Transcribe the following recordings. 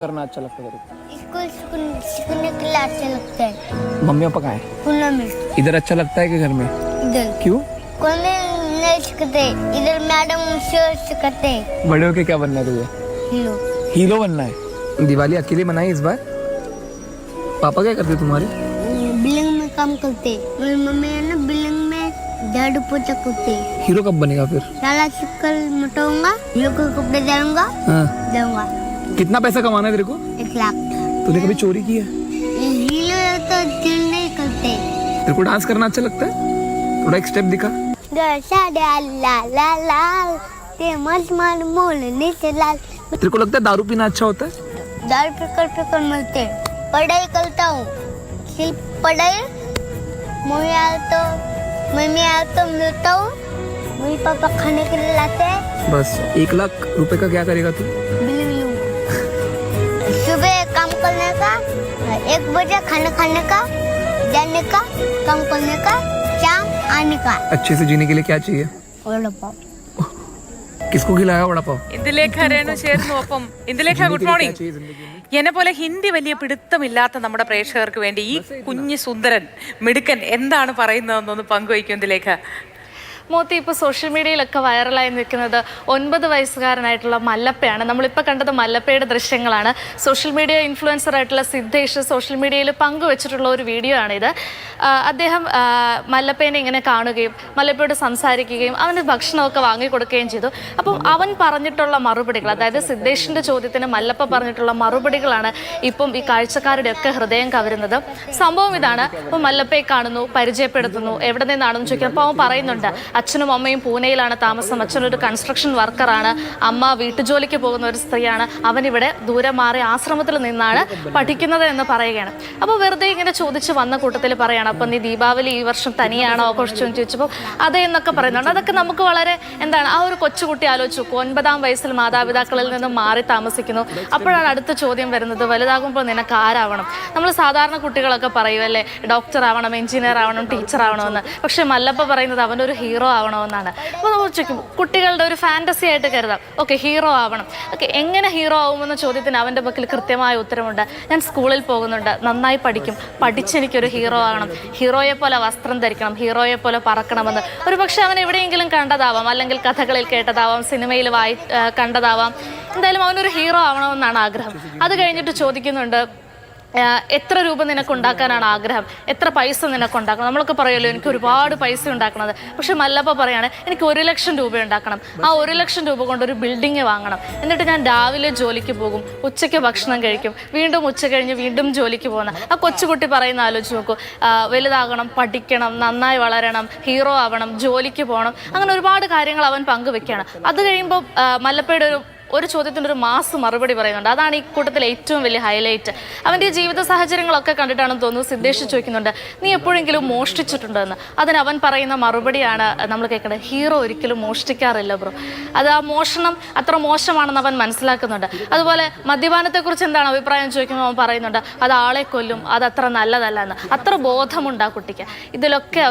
करना अच्छा लगता है तेरे स्कूल सीखने के लिए अच्छा लगता है। को? मम्मी पापा कहाँ है? पुणे में इधर अच्छा लगता है कि घर में? इधर क्यों? कोने नहीं सिखाते, इधर मैडम सर सिखाते हैं। बड़े होके क्या बनना है तुझे? हीरो। हीरो बनना है। दिवाली अकेले मनाई इस बार? पापा क्या करते तुम्हारे? बिल्डिंग में काम करते। मेरी मम्मी है ना बिल्डिंग में झाड़ू पोछा करते। हीरो कब बनेगा फिर? साला शिकल मटाऊंगा, हीरो को कपड़े डालूंगा, हाँ। दूंगा। कितना पैसा कमाना है तेरे को? 1 लाख। तूने कभी चोरी की है? हीरो तो दिल नहीं करते। तेरे को डांस करना अच्छा लगता है? थोड़ा एक स्टेप दिखा। ते मत मार मोलने से लाल। तेरे को लगता है दारू पीना अच्छा होता है? दाल फिकर मिलते। पढ़ाई करता हूँ, सिर्फ पढ़ाई। मम्मी आया तो मिलता हूँ। मेरे पापा खाने के लिए लाते हैं। बस 1 लाख रुपए का क्या करेगा तू? सुबह काम करने का, 1 बजे खाना खाने का, जाने का, काम करने का, शाम आने का। अच्छे से जीने के लिए क्या चाहिए? वड़ा पाव। किसको खिलाया वड़ा पाव? ഇന്ദുലേഖ രേണു ചേർന്നു. ഒപ്പം ഇന്ദുലേഖ, ഗുഡ് മോർണിംഗ്. चाहिए जिंदगी में? എന്നെ പോലെ ഹിന്ദി വലിയ പിടുത്തമില്ലാത്ത നമ്മുടെ പ്രേക്ഷകർക്ക് വേണ്ടി ഈ കുഞ്ഞു സുന്ദരൻ മിടുക്കൻ എന്താണ് പറയുന്നതെന്നൊന്ന് പങ്കുവയ്ക്കും ഇന്ദുലേഖ. മോത്തി ഇപ്പോൾ സോഷ്യൽ മീഡിയയിലൊക്കെ വൈറലായി നിൽക്കുന്നത് 9 വയസ്സുകാരനായിട്ടുള്ള മല്ലപ്പയാണ്. നമ്മളിപ്പോൾ കണ്ടത് മല്ലപ്പയുടെ ദൃശ്യങ്ങളാണ്. സോഷ്യൽ മീഡിയ ഇൻഫ്ലുവൻസർ ആയിട്ടുള്ള സിദ്ധേഷ് സോഷ്യൽ മീഡിയയിൽ പങ്കുവച്ചിട്ടുള്ള ഒരു വീഡിയോ ആണിത്. അദ്ദേഹം മല്ലപ്പേനെ ഇങ്ങനെ കാണുകയും മല്ലപ്പയോട് സംസാരിക്കുകയും അവന് ഭക്ഷണമൊക്കെ വാങ്ങിക്കൊടുക്കുകയും ചെയ്തു. അപ്പം അവൻ പറഞ്ഞിട്ടുള്ള മറുപടികൾ, അതായത് സിദ്ധേഷിൻ്റെ ചോദ്യത്തിന് മല്ലപ്പ പറഞ്ഞിട്ടുള്ള മറുപടികളാണ് ഇപ്പം ഈ കാഴ്ചക്കാരുടെയൊക്കെ ഹൃദയം കവരുന്നത്. സംഭവം ഇതാണ്. ഇപ്പം മല്ലപ്പയെ കാണുന്നു, പരിചയപ്പെടുത്തുന്നു, എവിടെ നിന്നാണെന്ന് ചോദിക്കുന്നത്. അപ്പോൾ അവൻ പറയുന്നുണ്ട്, അച്ഛനും അമ്മയും പൂനെയിലാണ് താമസം, അച്ഛനൊരു കൺസ്ട്രക്ഷൻ വർക്കറാണ്, അമ്മ വീട്ടുജോലിക്ക് പോകുന്ന ഒരു സ്ത്രീയാണ്, അവനിവിടെ ദൂരെ മാറി ആശ്രമത്തിൽ നിന്നാണ് പഠിക്കുന്നത് എന്ന് പറയുകയാണ്. അപ്പോൾ വെറുതെ ഇങ്ങനെ ചോദിച്ച് വന്ന കൂട്ടത്തിൽ പറയുകയാണ്, അപ്പം നീ ദീപാവലി ഈ വർഷം തനിയാണോ ആഘോഷിച്ചെന്ന് ചോദിച്ചപ്പോൾ അതെ എന്നൊക്കെ പറയുന്നുണ്ട്. അതൊക്കെ നമുക്ക് വളരെ എന്താണ്, ആ ഒരു കൊച്ചുകുട്ടി ആലോചിച്ചു നോക്കൂ, 9-ാം വയസ്സിൽ മാതാപിതാക്കളിൽ നിന്ന് മാറി താമസിക്കുന്നു. അപ്പോഴാണ് അടുത്ത ചോദ്യം വരുന്നത്, വലുതാകുമ്പോൾ നിനക്ക് ആരാവണം? നമ്മൾ സാധാരണ കുട്ടികളൊക്കെ പറയുമല്ലേ, ഡോക്ടർ ആവണം, എഞ്ചിനീയർ ആവണം, ടീച്ചർ ആവണമെന്ന്. പക്ഷെ മല്ലപ്പ പറയുന്നത് അവനൊരു ഹീറോ ആവണമെന്നാണ്. അപ്പോൾ നമ്മൾ ചോദിക്കും, കുട്ടികളുടെ ഒരു ഫാൻറ്റസി ആയിട്ട് കരുതാം, ഓക്കെ ഹീറോ ആവണം. ഓക്കെ, എങ്ങനെ ഹീറോ ആവുമെന്ന ചോദ്യത്തിന് അവൻ്റെ പക്കൽ കൃത്യമായ ഉത്തരമുണ്ട്. ഞാൻ സ്കൂളിൽ പോകുന്നുണ്ട്, നന്നായി പഠിക്കും, പഠിച്ചെനിക്കൊരു ഹീറോ ആകണം, ഹീറോയെ പോലെ വസ്ത്രം ധരിക്കണം, ഹീറോയെ പോലെ പറക്കണമെന്ന്. ഒരു പക്ഷെ അവൻ എവിടെയെങ്കിലും കണ്ടതാവാം, അല്ലെങ്കിൽ കഥകളിൽ കേട്ടതാവാം, സിനിമയിൽ കണ്ടതാവാം. എന്തായാലും അവനൊരു ഹീറോ ആവണമെന്നാണ് ആഗ്രഹം. അത് കഴിഞ്ഞിട്ട് ചോദിക്കുന്നുണ്ട്, എത്ര രൂപ നിനക്ക് ഉണ്ടാക്കാനാണ് ആഗ്രഹം, എത്ര പൈസ നിനക്ക് ഉണ്ടാക്കണം? നമ്മളൊക്കെ പറയുമല്ലോ എനിക്ക് ഒരുപാട് പൈസ ഉണ്ടാക്കണത്. പക്ഷെ മല്ലപ്പ പറയാണ്, എനിക്ക് 1 ലക്ഷം രൂപ ഉണ്ടാക്കണം, ആ 1 ലക്ഷം രൂപ കൊണ്ട് ഒരു ബിൽഡിങ് വാങ്ങണം, എന്നിട്ട് ഞാൻ രാവിലെ ജോലിക്ക് പോകും, ഉച്ചയ്ക്ക് ഭക്ഷണം കഴിക്കും, വീണ്ടും ഉച്ച കഴിഞ്ഞ് വീണ്ടും ജോലിക്ക് പോകുന്ന. ആ കൊച്ചുകുട്ടി പറയുന്ന ആലോചിച്ച് നോക്കൂ, വലുതാകണം, പഠിക്കണം, നന്നായി വളരണം, ഹീറോ ആവണം, ജോലിക്ക് പോകണം, അങ്ങനെ ഒരുപാട് കാര്യങ്ങൾ അവൻ പങ്കുവെക്കുകയാണ്. അത് കഴിയുമ്പോൾ മല്ലപ്പയുടെ ഒരു ചോദ്യത്തിൻ്റെ ഒരു മാസ് മറുപടി പറയുന്നുണ്ട്. അതാണ് ഈ കൂട്ടത്തിലെ ഏറ്റവും വലിയ ഹൈലൈറ്റ്. അവൻ്റെ ജീവിത സാഹചര്യങ്ങളൊക്കെ കണ്ടിട്ടാണെന്ന് തോന്നുന്നു സിദ്ധേഷ് ചോദിക്കുന്നുണ്ട്, നീ എപ്പോഴെങ്കിലും മോഷ്ടിച്ചിട്ടുണ്ടോ എന്ന്. അതിന് അവൻ പറയുന്ന മറുപടിയാണ് നമ്മൾ കേൾക്കേണ്ടത്, ഹീറോ ഒരിക്കലും മോഷ്ടിക്കാറില്ല ബ്രോ. അത് ആ മോഷണം അത്ര മോശമാണെന്ന് അവൻ മനസ്സിലാക്കുന്നുണ്ട്. അതുപോലെ മദ്യപാനത്തെക്കുറിച്ച് എന്താണ് അഭിപ്രായം ചോദിക്കുമ്പോൾ അവൻ പറയുന്നുണ്ട്, അത് ആളെ കൊല്ലും, അത് അത്ര നല്ലതല്ല എന്ന്. അത്ര ബോധമുണ്ട് ആ കുട്ടിക്ക്. ഇതിലൊക്കെ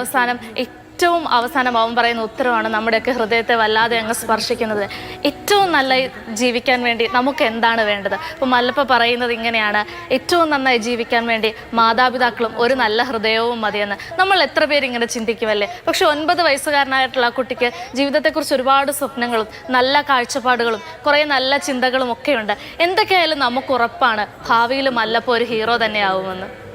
ഏറ്റവും അവസാനം അവൻ പറയുന്ന ഉത്തരവാണ് നമ്മുടെയൊക്കെ ഹൃദയത്തെ വല്ലാതെ അങ്ങ് സ്പർശിക്കുന്നത്. ഏറ്റവും നല്ല ജീവിക്കാൻ വേണ്ടി നമുക്ക് എന്താണ് വേണ്ടത്? അപ്പോൾ മല്ലപ്പ പറയുന്നത് ഇങ്ങനെയാണ്, ഏറ്റവും നന്നായി ജീവിക്കാൻ വേണ്ടി മാതാപിതാക്കളും ഒരു നല്ല ഹൃദയവും മതിയെന്ന്. നമ്മൾ എത്ര പേര് ഇങ്ങനെ ചിന്തിക്കുമല്ലേ? പക്ഷെ 9 വയസ്സുകാരനായിട്ടുള്ള ആ കുട്ടിക്ക് ജീവിതത്തെക്കുറിച്ച് ഒരുപാട് സ്വപ്നങ്ങളും നല്ല കാഴ്ചപ്പാടുകളും കുറേ നല്ല ചിന്തകളും ഒക്കെയുണ്ട്. എന്തൊക്കെയായാലും നമുക്ക് ഉറപ്പാണ് ഭാവിയിൽ മല്ലപ്പ ഒരു ഹീറോ തന്നെയാവുമെന്ന്.